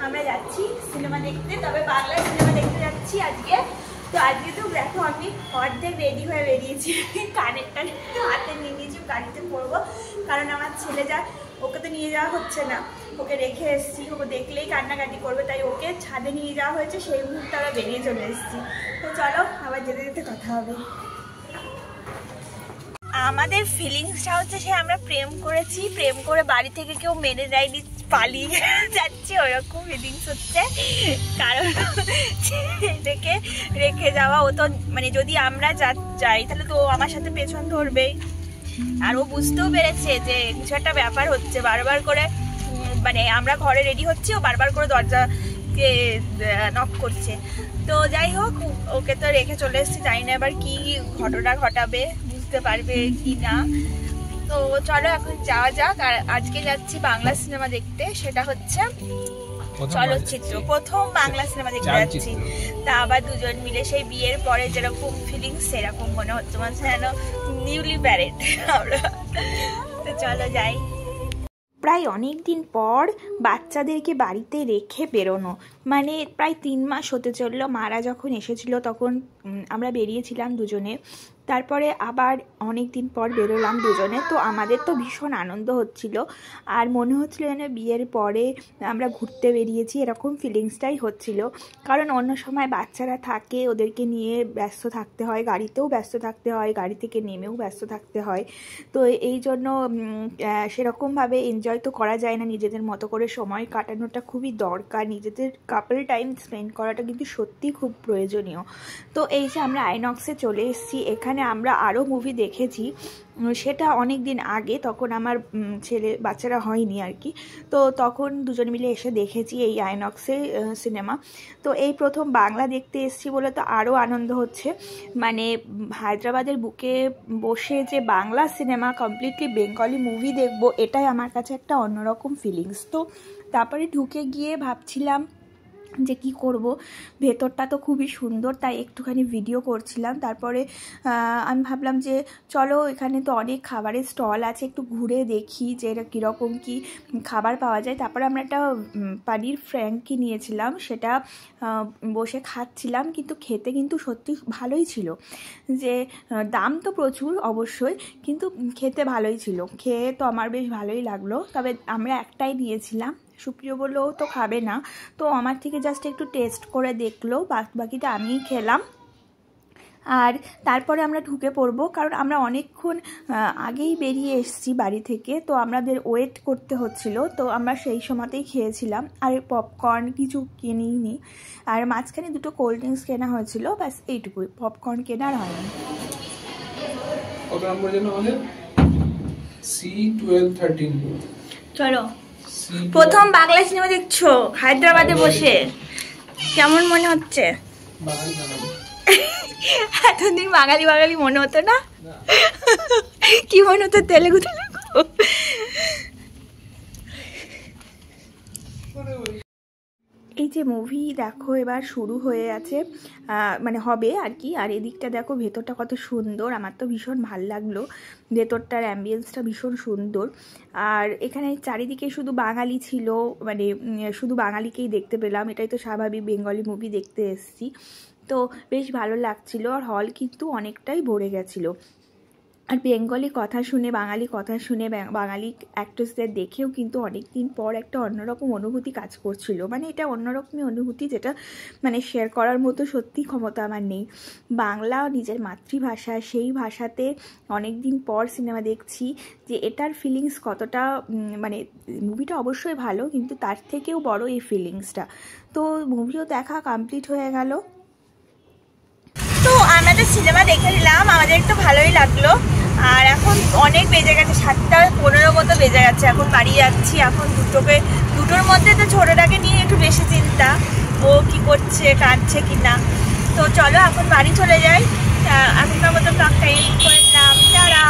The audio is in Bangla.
আমরা যাচ্ছি সিনেমা দেখতে, তবে বাংলা সিনেমা দেখতে যাচ্ছি আজকে। তো আজকে তো দেখো আমি অর্ধেক রেডি হয়ে বেরিয়েছি, কানেরটা হাতে নিয়ে নিয়েছি, গাড়িতে পড়বো। কারণ আমার ছেলে যা, ওকে তো নিয়ে যাওয়া হচ্ছে না, ওকে রেখে এসেছি, ওকে দেখলেই কান্নাকাটি করবে, তাই ওকে ছাদে নিয়ে যাওয়া হয়েছে। সেই মুহূর্তে আমরা বেরিয়ে চলে এসেছি। তো চলো আবার যেতে যেতে কথা হবে। আমাদের ফিলিংসটা হচ্ছে সে আমরা প্রেম করেছি, প্রেম করে বাড়ি থেকে কেউ মেনে নেয়নি, পালিয়ে যাচ্ছে, ওরকম ফিলিংস হচ্ছে। কারণ ছেলেকে রেখে যাওয়া, ও তো মানে যদি আমরা যাই তাহলে তো আমার সাথে পেছন ধরবেই। আর ও বুঝতেও পেরেছে যে কিছু একটা ব্যাপার হচ্ছে, বারবার করে মানে আমরা ঘরে রেডি হচ্ছি, ও বারবার করে দরজাকে নক করছে। তো যাই হোক, ওকে তো রেখে চলে এসেছি, জানি না এবার কি ঘটনা ঘটাবে, বুঝতে পারবে কি না। তো চলো এখন যাওয়া যাক। আর আজকে যাচ্ছি বাংলা সিনেমা দেখতে, সেটা হচ্ছে চলচ্চিত্র, প্রথম বাংলা সিনেমা দেখতে যাচ্ছি। তা আবার দুজন মিলে, সেই বিয়ের পরে যেরকম ফিলিংস সেরকম মনে হচ্ছে, মানে যেন নিউলি ম্যারিড আমরা। তো চলো যাই। প্রায় অনেক দিন পর বাচ্চাদেরকে বাড়িতে রেখে বেরোনো, মানে প্রায় 3 মাস হতে চললো। মারা যখন এসেছিল তখন আমরা বেরিয়েছিলাম দুজনে, তারপরে আবার অনেক দিন পর বেরোলাম দুজনে। তো আমাদের তো ভীষণ আনন্দ হচ্ছিল, আর মনে হচ্ছিল যেন বিয়ের পরে আমরা ঘুরতে বেরিয়েছি, এরকম ফিলিংসটাই হচ্ছিল। কারণ অন্য সময় বাচ্চারা থাকে, ওদেরকে নিয়ে ব্যস্ত থাকতে হয়, গাড়িতেও ব্যস্ত থাকতে হয়, গাড়ি থেকে নেমেও ব্যস্ত থাকতে হয়। তো এই জন্য সেরকমভাবে এনজয় তো করা যায় না, নিজেদের মতো করে সময় কাটানোটা খুবই দরকার, নিজেদের কাপল টাইম স্পেন্ড করাটা কিন্তু সত্যিই খুব প্রয়োজনীয়। তো এই যে আমরা আইনক্সে চলে এসেছি, এখানে আমরা আরও মুভি দেখেছি, সেটা অনেক দিন আগে, তখন আমার বাচ্চারা হয়নি আর কি। তো তখন দুজন মিলে এসে দেখেছি এই আইনক্সে সিনেমা। তো এই প্রথম বাংলা দেখতে এসেছি বলে তো আরও আনন্দ হচ্ছে। মানে হায়দ্রাবাদের বুকে বসে যে Bangla cinema, completely Bengali movie দেখবো, এটাই আমার কাছে একটা অন্যরকম ফিলিংস। তো তারপরে ঢুকে গিয়ে ভাবছিলাম যে কি করব, ভেতরটা তো খুবই সুন্দর, তাই একটুখানি ভিডিও করছিলাম। তারপরে আমি ভাবলাম যে চলো, এখানে তো অনেক খাবারের স্টল আছে, একটু ঘুরে দেখি যে এটা কীরকম কী খাবার পাওয়া যায়। তারপরে আমরা একটা পানির ফ্র্যাঙ্কি নিয়েছিলাম, সেটা বসে খাচ্ছিলাম, কিন্তু খেতে কিন্তু সত্যি ভালোই ছিল। যে দাম তো প্রচুর অবশ্যই, কিন্তু খেতে ভালোই ছিল, খেয়ে তো আমার বেশ ভালোই লাগলো। তবে আমরা একটাই নিয়েছিলাম, সুপ্রিয় বললেও তো খাবে না, তো আমার থেকে জাস্ট একটু টেস্ট করে দেখলো, বাকিটা আমিই খেলাম। আর তারপরে আমরা ঢুকে পড়বো, কারণ আমরা অনেকক্ষণ আগেই বেরিয়ে এসেছি বাড়ি থেকে, তো আমাদের ওয়েট করতে হচ্ছিল। তো আমরা সেই সময়তেই খেয়েছিলাম, আর পপকর্ন কিছু কিনিনি, আর মাঝখানে 2টো কোল্ড ড্রিঙ্কস কেনা হয়েছিল, ব্যাস এইটুকুই, পপকর্ন কেনার হয়নি। চলো, প্রথম বাংলা সিনেমা দেখছো হায়দ্রাবাদে বসে, কেমন মনে হচ্ছে? এতদিন বাঙালি বাঙালি মনে হতো না, কি মনে হতো? তেলেগু তেলেগু। এই যে মুভি দেখো এবার শুরু হয়ে আছে, মানে হবে আর কি। আর এদিকটা দেখো, ভেতরটা কত সুন্দর, আমার তো ভীষণ ভাল লাগলো, ভেতরটার অ্যাম্বিয়েন্সটা ভীষণ সুন্দর। আর এখানে চারিদিকে শুধু বাঙালি ছিল, মানে শুধু বাঙালিকেই দেখতে পেলাম, এটাই তো স্বাভাবিক, বেঙ্গলি মুভি দেখতে এসেছি। তো বেশ ভালো লাগছিল, আর হল কিন্তু অনেকটাই ভরে গেছিলো। আর বেঙ্গলি কথা শুনে, বাঙালি কথা শুনে, বাঙালি অ্যাক্ট্রেসদের দেখেও কিন্তু অনেক দিন পর একটা অন্যরকম অনুভূতি কাজ করছিল। মানে এটা অন্যরকমই অনুভূতি, যেটা মানে শেয়ার করার মতো সত্যি ক্ষমতা আমার নেই। বাংলা নিজের মাতৃভাষা, সেই ভাষাতে অনেক দিন পর সিনেমা দেখছি, যে এটার ফিলিংস কতটা, মানে মুভিটা অবশ্যই ভালো, কিন্তু তার থেকেও বড় এই ফিলিংসটা। তো মুভিও দেখা কমপ্লিট হয়ে গেল। তো আমরা তো সিনেমা দেখে নিলাম, আমাদের একটু ভালোই লাগলো। আর এখন অনেক বেজে গেছে, 7:15 মতো বেজে গেছে, এখন বাড়ি যাচ্ছি। এখন দুটোর মধ্যে তো ছোটোটাকে নিয়ে একটু বেশি চিন্তা, ও কি করছে, কাঁদছে কি না। তো চলো এখন বাড়ি চলে যাই। এখনকার মতো ব্লগটা এন্ড করলাম, টাটা।